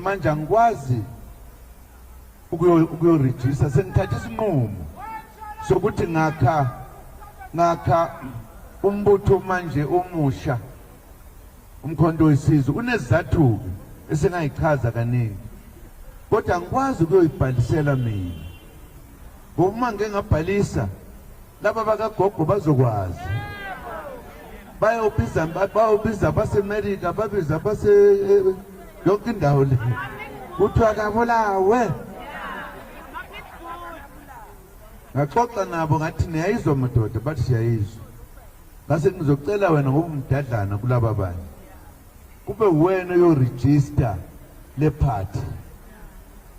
manje angikwazi ukuyorejista, sengithatha isinqumo sokuthi ngakha umbutho manje omusha, umkhonto wesizwe. Unezizathu esengayichaza kaningi, kodwa angikwazi ukuyoyibhalisela mina. Uma ngeke ngabhalisa, laba bakagogo bazokwazi. Bayobiza base-America, babiza yonke indawo le. Kuthiwa kabulawe. Ngaxoxa nabo ngathi niyayizwa madoda, bathi siyayizwa. Ngase ngizocela wena ngoba umdadlana kulaba bantu, kube wena uyorejista le party,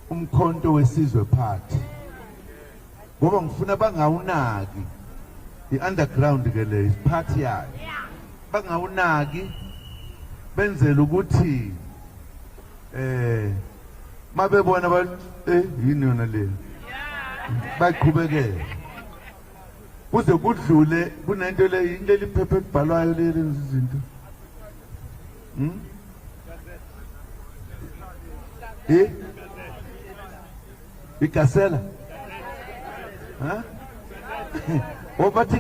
umkhonto wesizwe party, ngoba ngifuna bangawunaki i-underground ke le party yayo, bangawunaki, benzele ukuthi mabebona yini yona le baqhubekele kuze kudlule kunento le into liphepha elibhalwayo leli izinto ikasela obathi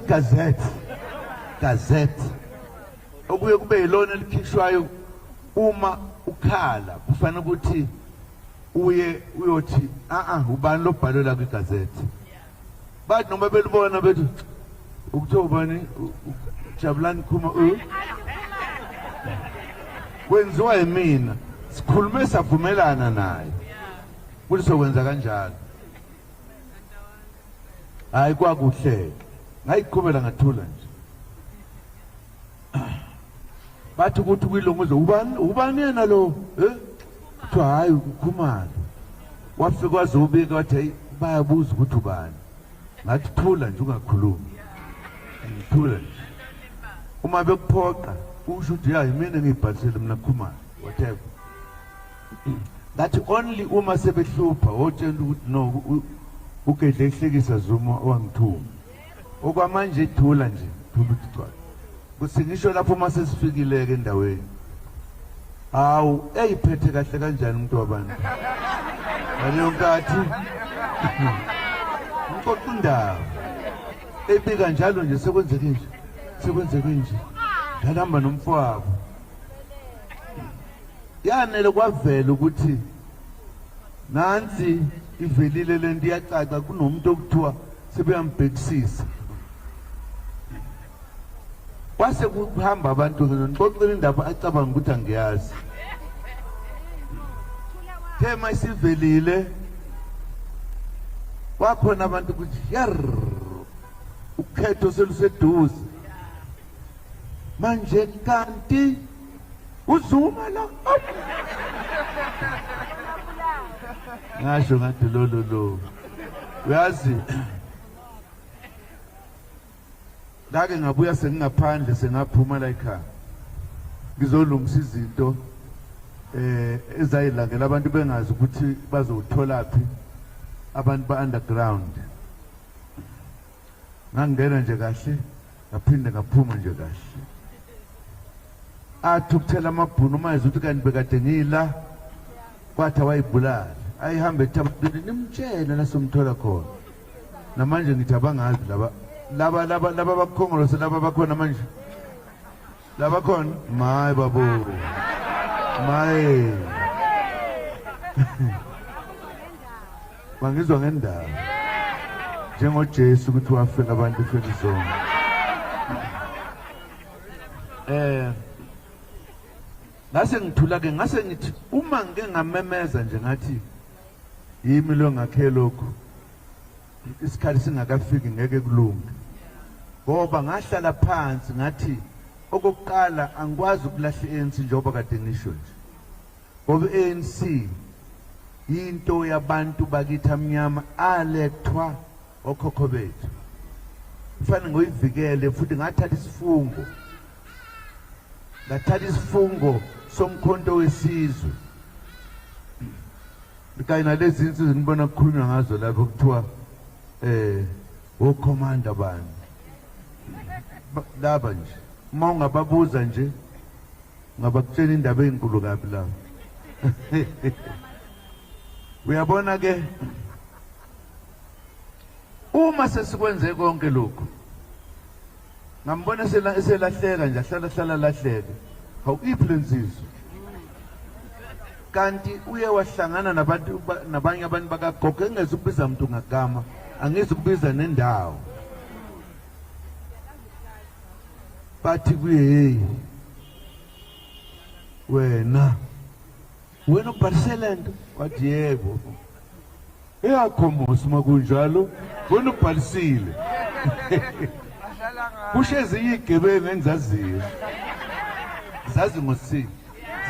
gazette okuye kube yilona elikhishwayo uma ukhala, kufanele ukuthi uyothi ubani lobhalela kwigazette. Bathi noma belibona bethu ukuthiwa ubani Jabulani Khuma kwenziwa yimina, sikhulume savumelana naye ukuthi sokwenza kanjalo. Hayi kwakuhle, ngayiqhubela ngathula nje. Bathi ukuthi kwilunguzo ubani yena lo kuthiwa hayi uKhumalo. Wafika wazobika wathi hayi bayabuza ukuthi ubani. Ngathi thula nje ungakhulumi, thula nje. Uma bekuphoqa usho ukuthi hayi mina ngibhalisele mina Khumalo whatever. Ngathi only uma sebehlupha otshela ukuthi no ugedle ehlekisa Zuma wangithuma. Okwamanje thula nje, thula uThixo. Kusingisho lapho uma sesifikile ke endaweni. Hawu eyiphethe kahle kanjani umuntu wabantu. Ngaleyo nkathi ngikoqa indaba. Ebika njalo nje sekwenzeke nje. Ngahamba nomfowabo. Yanele kwavela ukuthi nansi ivelile lento iyacaca, kunomuntu okuthiwa sebeyambhekisisa. Kwase kuhamba abantu ngixoxela indaba acabanga ukuthi angiyazi. Thema isivelile wakhona abantu ukuthi ukhetho seluseduze manje kanti uZuma la. Ngasho ngathi lo uyazi ngake ngabuya sengingaphandle sengaphuma la ekhaya ngizolungisa izinto ezayilangela abantu bengazi ukuthi bazothola phi abantu ba-underground. Ngangena nje kahle ngaphinde ngaphuma nje kahle. Athi ukuthela amabhunu mayizi ukuthi kanti bekade ngila kwathi awayibulala ayihambe ethabeni nimtshela la somthola khona. Namanje ngithi abangazi laba bakhongolose laba bakhona manje laba khona mayi babo mayi bangizwa ngendaba njengoJesu ukuthi wafela abantu efelizona. Ngase ngithula ke ngase ngithi uma ngike ngamemeza nje ngathi yimi lo ngakhe lokho isikhathi singakafiki ngeke kulunge, ngoba ngahlala phansi ngathi okokuqala angikwazi ukulahla ANC njengoba kade ngisho nje, ngoba ANC into yabantu bakithi amnyama alethwa okhokho bethu. Kufanele ngoyivikele futhi ngathatha isifungo somkhonto wesizwe. Kanye nalezi insizwe ngibona kukhulunywa ngazo lapho kuthiwa okhomanda bani laba nje, uma ungababuza nje ngabakutshela indaba ezinkulu kabi lapho. Uyabona ke uma sesikwenze konke lokho ngambona eselahleka nje ahlala lahleka hawu iphlenziso kanti uye wahlangana nabantu nabanye abantu bakagogo engezukubiza umuntu ngagama angezukubiza nendawo bathi kuye hey wena ubhalisele nto wathi yebo eyakhomosi makunjalo wena ubhalisile kushezi iyigebengu engizaziyo zazi ngosini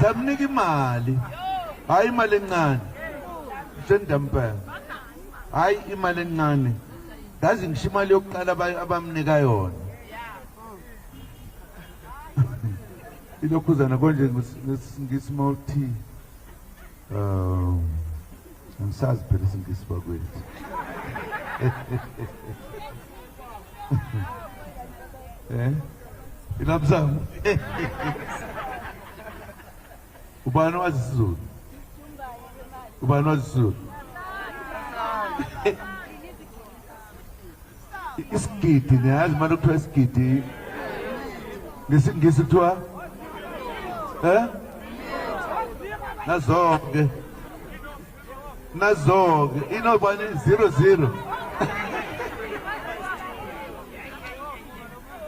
zamnika imali hayi imali encane njengdampela hayi imali encane ngazi ngisho imali yokuqala abamnika yona ilokhuzana konje ngismauthi angisazi phela isingisi bakwethu ilapsam ubani wazi isiZulu ubani wazi isiZulu isigidi niyazi manje kuthiwa isigidi ngesingisi kuthiwa nazonke inobani 00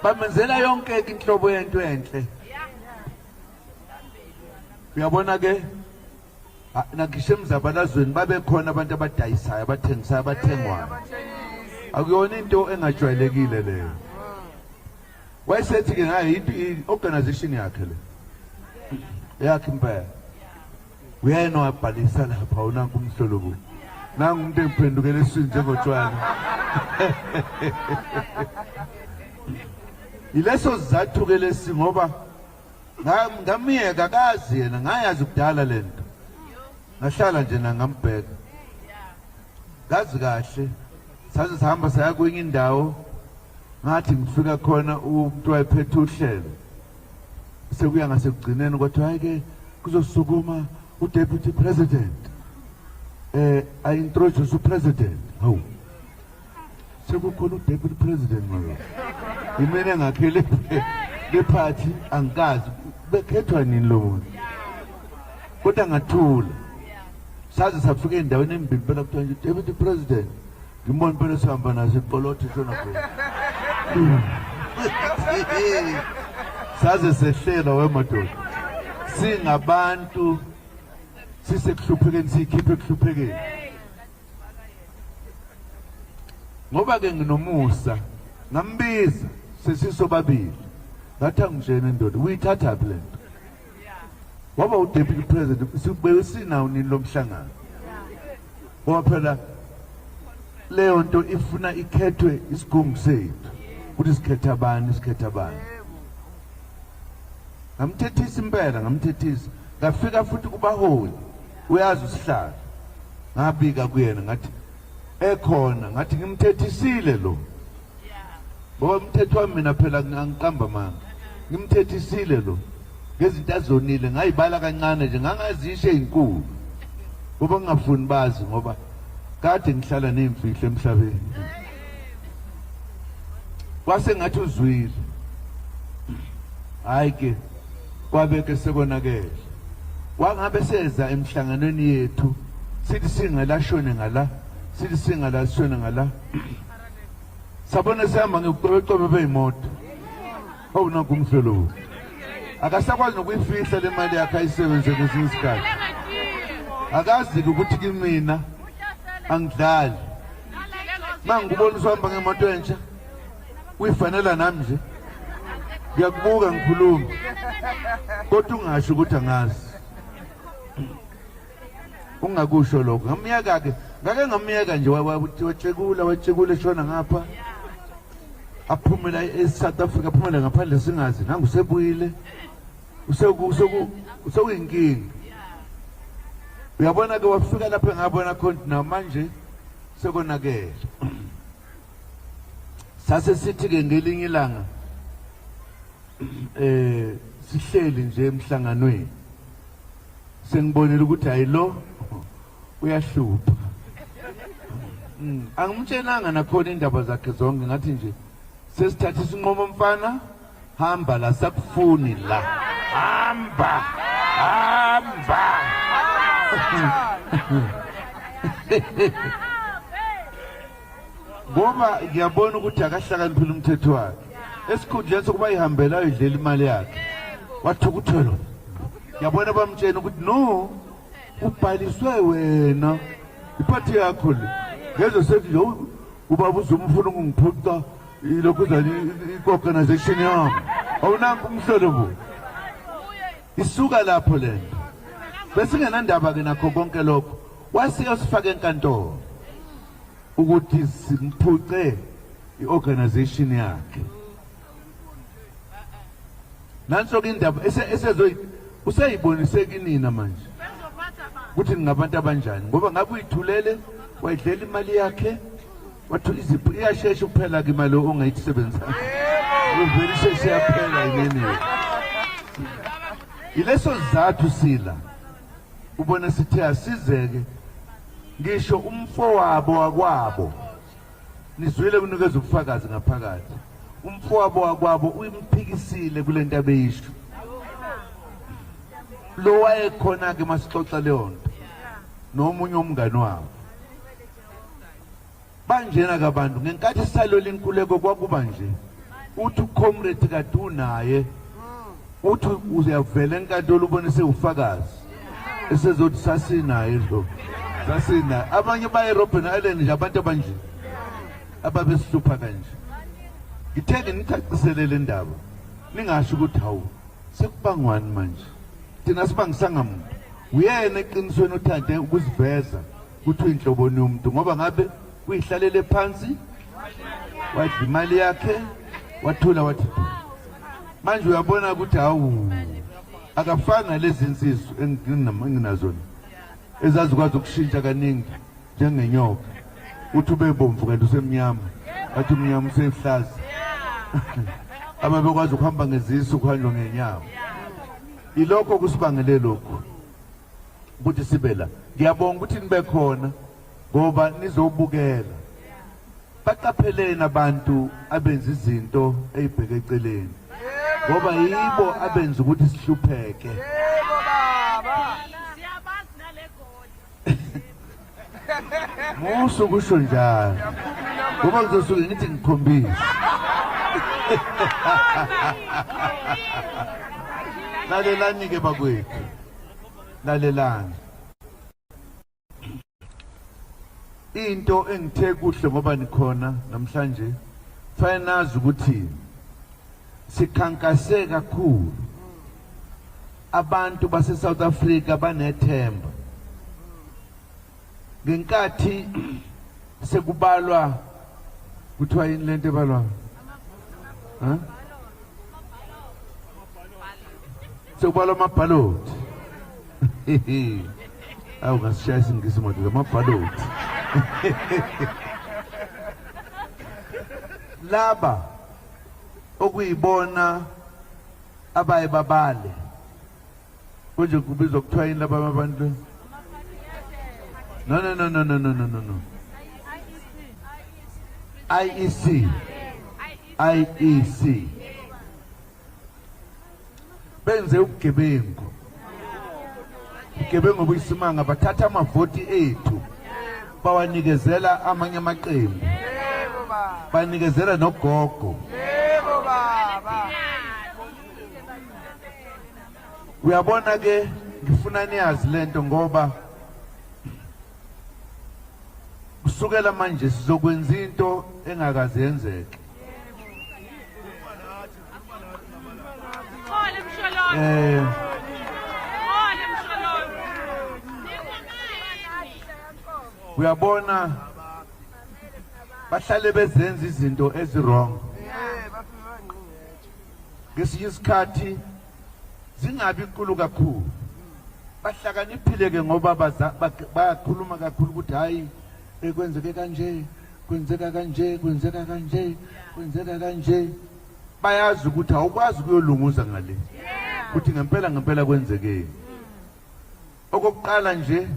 bamenzela yonke inhlobo yento enhle uyabona ke nakishe emzabalazweni babekhona abantu abadayisayo abathengisayo abathengwayo akuyona into engajwayelekile leyo wayesethi ke hayi i-organization yakhe le yakhe impela uyena wabhalisa lapha unanku umhlolo ku nangu umuntu engiphendukele eswini njengotshwala ileso sizathu ke lesi ngoba ngamiyeka kazi yena ngayazi kudala lento ngahlala nje ngambheka ngazi kahle saze sihamba saya kwenye indawo ngathi ngifika khona umuntu wayephethe uhlelo sekuya ngasekugcineni kwathi hayi ke kuzosukuma uDeputy President I introduce uPresident hawu sekukhona uDeputy President manje imene ngakhele lephathi angikazi bekhethwa nini lo muntu kodwa ngathula saze safika endaweni embili phela kuthiwa nje Deputy President ngibona phela sihamba naso iqolotho shona khona saze sehlela wemadoda singabantu sisekuhluphekeni sikhiphe ekuhluphekeni ngoba ke nginomusa ngambiza sesisobabili ngathi angijene ndoda uyithatha phi lento waba uDeputy President sibe sinawo nini lomhlangano ngoba phela leyo nto ifuna ikhethwe isigungu sethu ukuthi sikhetha abani ngamthethisa impela ngamthethisa ngafika futhi kubaholi uyazi usihlalo ngabika kuyena ngathi ekhona ngathi ngimthethisile lo ngoba umthetho wami mina phela ngiqamba manga ngimthethisile lo ngezinto azonile ngayibala kancane nje ngangazishe izinkulu ngoba ngingafuni bazi ngoba kade ngihlala nemfihlo emhlabeni kwase ngathi uzwile hayi ke kwabe ke sekonakele wangabe seza emhlanganweni yethu sithi singalashone ngala sithi singalashone ngala sabona sihamba ngekucobe beyimoto awunanku umhlolo akasakwazi nokuyifihla le mali yakhe ayisebenze ngesinye isikhathi akazi ukuthi kimina angidlali mangibona usihamba ngemoto entsha uyifanela nami nje ngiyakubuka ngikhuluma kodwa ungasho ukuthi angazi ungakusho lokho ngamiyeka ke ngake ngamiyeka nje wetshekula shona ngapha aphumela eSouth Africa aphumela ngaphandle singazi nangu usebuyile usewinkingi uyabona ke wafika lapha ngabona khona namanje sekonakele sase sithi ke ngelinye ilanga sihleli nje emhlanganweni sengibonile ukuthi ayilo uyahlupha. Angimtshelanga nakhona indaba zakhe zonke, ngathi nje sesithatha isinqumo mfana, hamba la sakufuni la. Hamba. Ngoba ngiyabona ukuthi akahlakaniphile umthetho wakhe. Esikhundleni sokuba ihambela idlela imali yakhe, wathukuthela. Ngiyabona bamtshela ukuthi no, ubhaliswe wena iphathi yakho le. Ngezo sethi nje ubaba uzomfuna ukungiphuca ilokhu zani i-organization yami. Awunanku umhlolo bo. Isuka lapho lento. Bese ngenandaba ke nakho konke lokho. Wasiyosifaka enkantolo ukuthi simphuce i-organization yakhe. Nanso ke indaba useyibonise kinina manje ukuthi ningabantu abanjani, ngoba ngabe uyithulele wayidlela imali yakhe wathi izipho iyashesha ukuphela ke imali ongayisebenzisa. Uvela isheshe yaphela yini. Ileso sizathu sila ubona sithe asizeke ngisho umfowabo wakwabo nizwile kunikeza ubufakazi ngaphakathi. Umfowabo wakwabo uyimphikisile kule nto abeyisho. Lo wayekhona ke masixoxa leyo nto nomunye umngane wabo. Banjena kabantu ngenkathi salo lenkuleko kwakuba nje uthi ucomrade kade unaye uthi uyavela enkantolo ubonise ufakazi esezothi sasinaye lo sasinaye. Abanye baye Robben Island nje abantu abanje ababesihlupha kanje. Ngithenge ngicacisele le ndaba ningasho ukuthi hawu sekubangwani manje. Thina sibangisanga muntu uyena eqinisweni uthande ukuziveza ukuthi uyinhloboni yomuntu, ngoba ngabe uyihlalele phansi wadla imali yakhe wathula wathi manje uyabona ukuthi hawu akafana lezi insizwa enginazona ezazikwazi ukushintsha kaningi njengenyoka. Uthi ubebomvu kanti usemnyama, wathi umnyama usehlaza. Ababekwazi ukuhamba ngezisu kuhanjwa ngenyama. Ilokho kusibangele lokho ukuthi sibe la. Ngiyabonga ukuthi nibe khona ngoba nizobukela. Baqapheleni abantu abenza izinto ezibheke eceleni, ngoba yibo abenza ukuthi sihlupheke. Yebo baba. Siyabazi nale goli. Musu kusho njalo. Ngoba ngizosuke ngithi ngikhombise. Lalelani ke bakwethu. Lalelani. Into engithe kuhle ngoba nikhona namhlanje fanele nazi ukuthi sikhankase kakhulu. Abantu base South Africa banethemba. Ngenkathi sekubalwa kuthiwa yini lento ebalwa? Ha? Sekubalwa amabhaloti. Awu ngasishaya isingisi moto amabhaloti. Laba okuyibona abaye babale konje kubizwa kuthiwa yini laba abantu? No. IEC benze ubugebengu. Ubugebengu buyisimanga, bathatha amavoti ethu bawanikezela amanye amaqembu. Yebo baba. Banikezela nogogo. Yebo baba. Uyabona ke ngifuna niyazi lento ngoba kusukela manje sizokwenza into engakaze yenzeke. Khona emshololo. Khona emshololo. Uyabona bahlale bezenza izinto ezirong. Ngesinye isikhathi zingabi inkulu kakhulu. Bahlakaniphile ke ngoba bayakhuluma kakhulu ukuthi hayi kwenzeke kanje, kwenzeka kanje, kwenzeka kanje, kwenzeka kanje. Bayazi ukuthi awukwazi ukuyolunguza ngale. Ukuthi ngempela kwenzekeni. okokuqala nje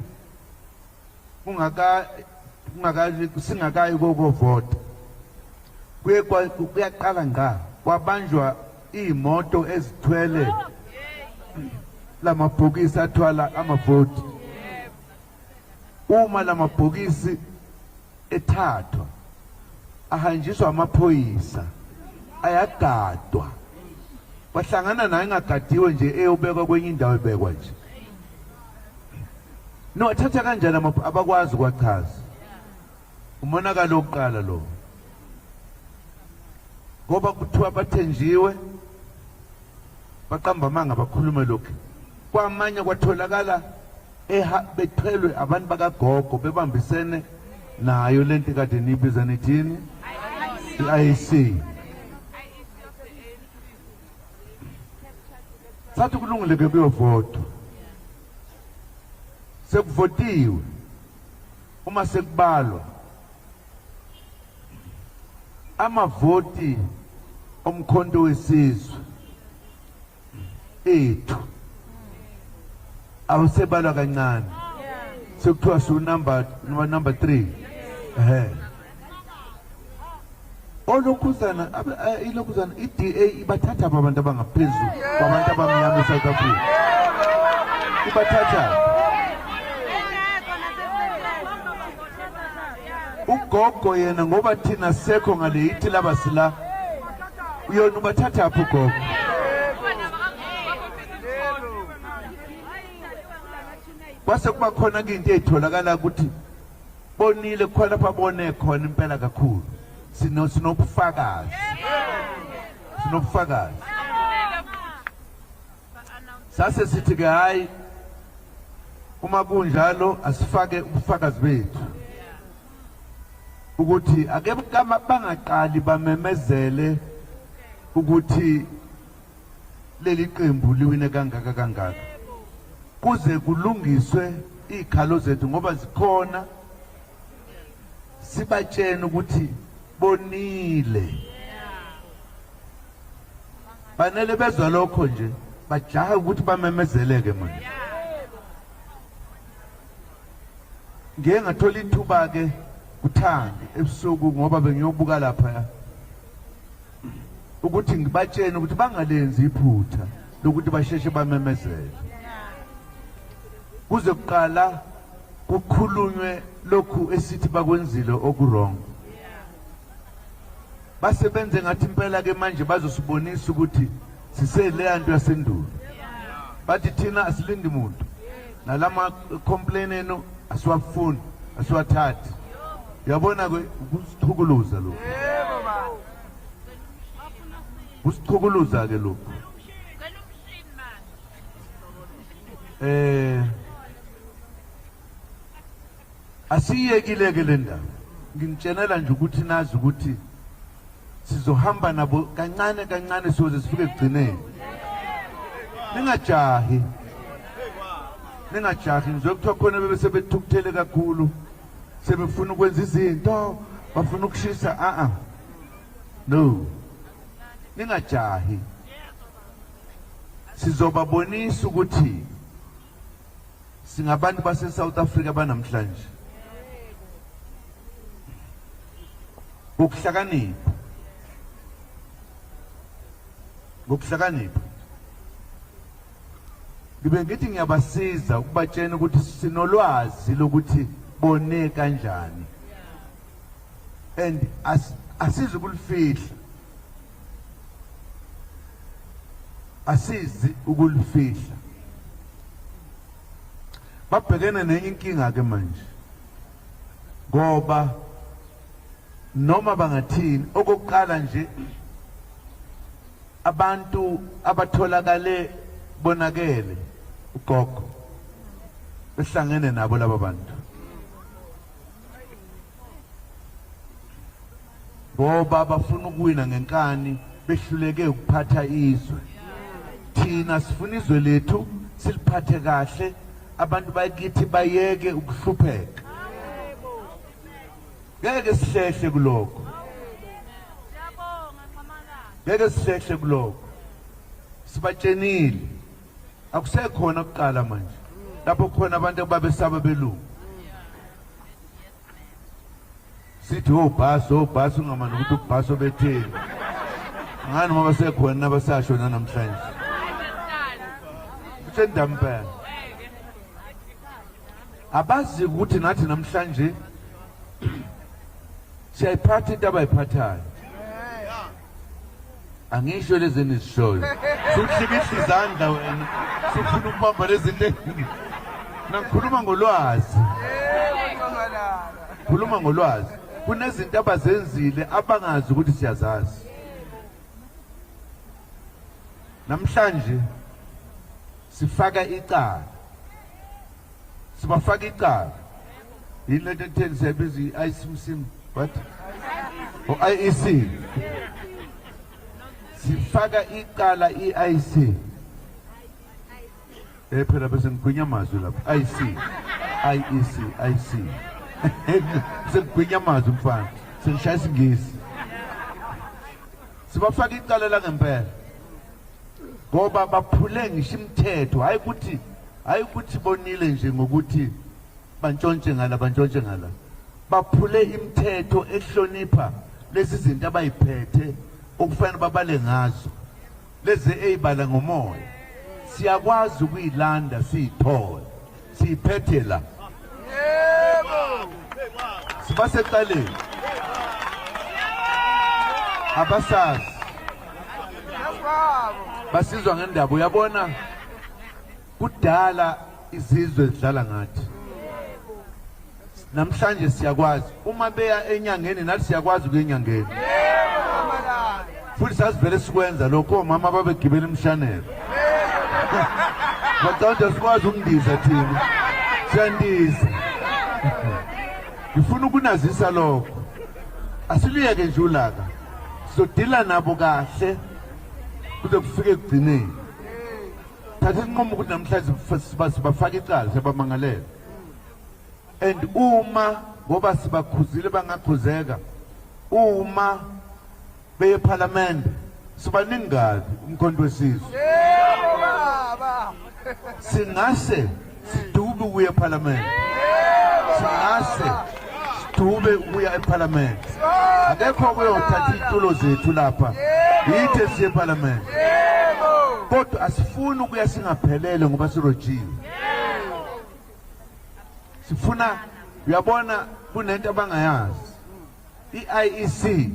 singakayi kokovota kuyaqala nga kwabanjwa imoto ezithwele lamabhokisi athwala amavoti. Uma lamabhokisi ethathwa ahanjiswa amaphoyisa ayagadwa, bahlangana naye engagadiwe nje eyobekwa kwenye indawo ebekwa nje. No, thatha kanjani abakwazi ukwachaza umonakalo wokuqala lo, ngoba kuthiwa bathenjiwe baqamba amanga bakhulume lokhu. Kwamanye kwatholakala bethwelwe abantu bakagogo bebambisene nayo lento kade niyibiza nithini, i-IEC. Sathi kulungile ke kuyovotwa, sekuvotiwe, uma sekubalwa amavoti omkhonto wesizwe ethu awusebalwa kancane, sekuthiwa su number 3. Ilokhuzana i-DA ibathatha abantu abangaphezulu kwabantu abamnyama eSouth Africa, ibathatha. Ugogo yena ngoba thina sekho ngale ithi laba sila uyona ubathatha apho ugogo. Kwase kuba khona into eyitholakala ukuthi bonile khona lapha bone khona impela kakhulu, sinobufakazi. Sase sithi ke hayi uma kunjalo asifake ubufakazi bethu ukuthi ake bangaqali bamemezele ukuthi leli qembu liwine kangaka kuze kulungiswe izikhalo zethu, ngoba zikhona, sibatshene ukuthi bonile. Banele bezwa lokho nje bajaha ukuthi bamemezeleke manje. Ngeke ngathola ithuba ke kuthandi ebusuku ngoba bengiyobuka lapha ukuthi ngibatshene ukuthi bangalenzi iphutha lokuthi basheshe bamemezele kuze kuqala kukhulunywe lokhu esithi bakwenzile okurong. Basebenze ngathi impela ke manje bazosibonisa ukuthi siseleya nto yasendulo. Bathi thina asilindi muntu nalama complain eno asiwafuni asiwathathi. Yabona ke ukusithukuluza lo. Yebo ba. Usithukuluza ke lo. Asiyekile ke le ndaba. Ngimtshenela nje ukuthi nazi ukuthi sizohamba nabo kancane kancane size sifike egcineni. Ningajahi ngizokuthiwa khona bebe sebethukuthele kakhulu, sebefuna ukwenza izinto, bafuna ukushisa. No, ningajahi. Sizobabonisa ukuthi singabantu base South Africa banamhlanje. Ngokuhlakanipha ngibe ngithi ngiyabasiza ukubatshena ukuthi sinolwazi lokuthi bone kanjani, and asizi ukulifihla. Babhekene nenye inkinga ke manje, ngoba noma bangathini, okokuqala nje abantu abatholakale bonakele ugogo behlangene nabo laba bantu, ngoba bafuna ukuwina ngenkani, behluleke ukuphatha izwe. Thina sifuna izwe lethu siliphathe kahle, abantu bakithi bayeke ukuhlupheka. Ngeke sihlehle kuloko, sibatshenile akusekhona ukuqala manje. lapho khona abantu ababesaba belungu sithi obhasi ungamani ukuthi ubhasi obetheni ngani ngoba sekhona nabasasho namhlanje kusendampela abazi ukuthi nathi namhlanje siyayiphatha into abayiphathayo angisho lezi nizishoyo sukuhlikihla izandla wena sufuna ukubamba lezi nto nakhuluma ngolwazi khuluma ngolwazi kunezinto abazenzile abangazi ukuthi siyazazi namhlanje sifaka icala sibafaka icala yini lento etheni siyabiza i-ICMC what IEC sifaka icala i-IC phela bese ngigwinya amazwi lapho IEC sengigwinya amazwi mfana sengishaya isingisi sibafaka icala la ngempela ngoba baphule ngisho imithetho hayi ukuthi bonile nje ngokuthi bantshontshe ngala baphule imithetho ehlonipha lezi zinto abayiphethe okufanele babale ngazo lezi eyibala ngomoya siyakwazi ukuyilanda siyithole siyiphethe la yebo sibasecaleni abasazi basizwa ngendaba uyabona kudala izizwe zidlala ngathi namhlanje siyakwazi uma beya enyangeni nathi siyakwazi ukuya enyangeni futhi sasivele sikwenza lokho omama babegibela imshanelo bacanda sikwazi ukundiza thina siyandiza ngifuna ukunazisa lokho asiliyeke nje ulaka sizodila nabo kahle kuze kufike ekugcineni thatha inqomo ukuthi namhlanje sibafaka icala siyabamangalela and uma ngoba sibakhuzile bangakhuzeka uma beye parliament sibaningi kabi umkhonto wesizwe yebo baba singase sidube ukuya parliament singase sidube ukuya eparliament akekho kuyothatha itulo zethu lapha yithe siye parliament kodwa asifuni ukuya singaphelele ngoba sirojiwe sifuna uyabona kunento abangayazi iIEC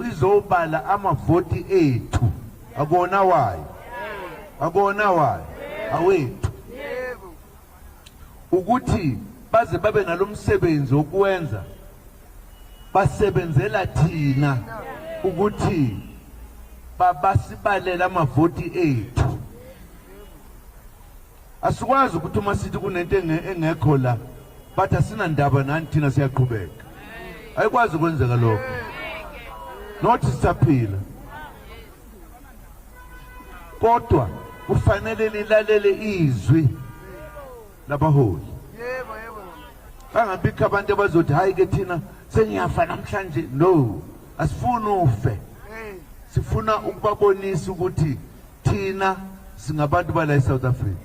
izobala amavoti ethu akona wayo awethu ukuthi baze babe nalomsebenzi wokuwenza basebenzela thina ukuthi babasibalela amavoti ethu asikwazi ukuthi uma sithi kunento engekho la bathi asinandaba nani thina siyaqhubeka ayikwazi ukwenzeka lokho nothi sisaphila kodwa kufanele lilalele izwi labaholi yebo bangabikho abantu abazothi hayi ke thina sengiyafa namhlanje no asifuni ufe sifuna ukubabonisa ukuthi thina singabantu bala eSouth Africa